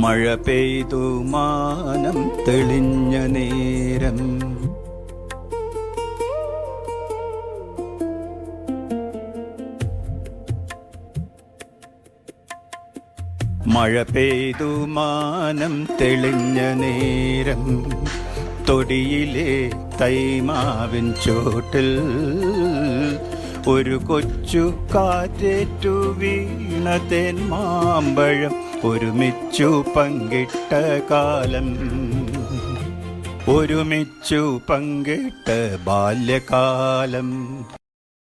മഴ പെയ്തു മാനം തെളിഞ്ഞ നേരം. മഴ പെയ്തു മാനം തെളിഞ്ഞ നേരം, തൊടിയിലെ തൈമാവിൻ ചോട്ടിൽ ഒരു കൊച്ചു കാറ്റേറ്റു വീണ തേന്മാമ്പഴം ഒരുമിച്ചു പങ്കിട്ട കാലം, ഒരുമിച്ചു പങ്കിട്ട ബാല്യകാലം.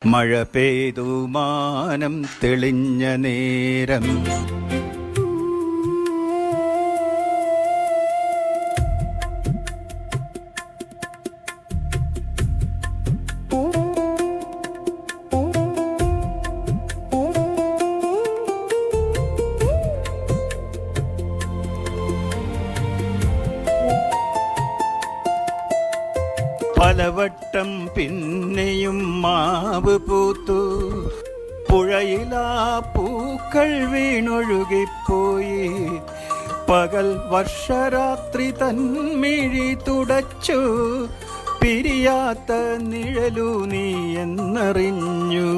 മഴ പെയ്തു മാനം തെളിഞ്ഞ നേരം. പലവട്ടം പിന്നെയും മാവ് പൂത്തു, പുഴയിലാ പൂക്കൾ വീണൊഴുകിപ്പോയി. പകൽ വർഷരാത്രി തന്മിഴി തുടച്ചു, പിരിയാത്ത നിഴലു നീ എന്നറിഞ്ഞു,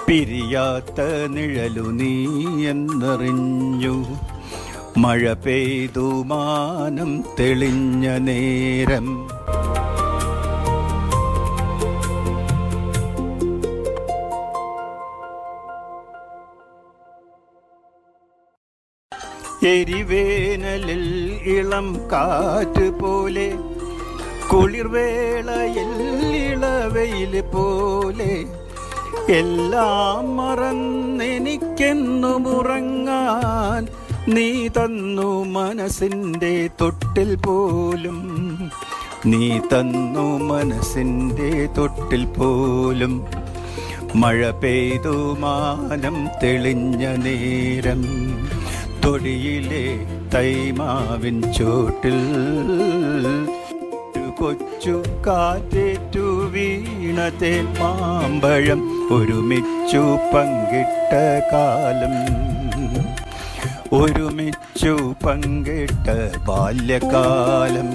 പിരിയാത്ത നിഴലു നീ എന്നറിഞ്ഞു. മഴ പെയ്തു മാനം തെളിഞ്ഞ നേരം. എരിവേനലിൽ ഇളം കാറ്റ് പോലെ, കുളിർവേളയിൽ ഇളവെയിൽ പോലെ, എല്ലാം മറന്നെനിക്കെന്നും ഉറങ്ങാൻ നീ തന്നു മനസ്സിൻ്റെ തൊട്ടിൽ പോലും, നീ തന്നു മനസ്സിൻ്റെ തൊട്ടിൽ പോലും. മഴ പെയ്തു മാനം തെളിഞ്ഞ നേരം, തൊടിയിലെ തൈമാവിൻ ചോട്ടിൽ ഒരു കൊച്ചു കാറ്റേറ്റു വീണ തേന്മാമ്പഴം ഒരുമിച്ചു പങ്കിട്ട കാലം, ഒരുമിച്ചു പങ്കിട്ട ബാല്യകാലം.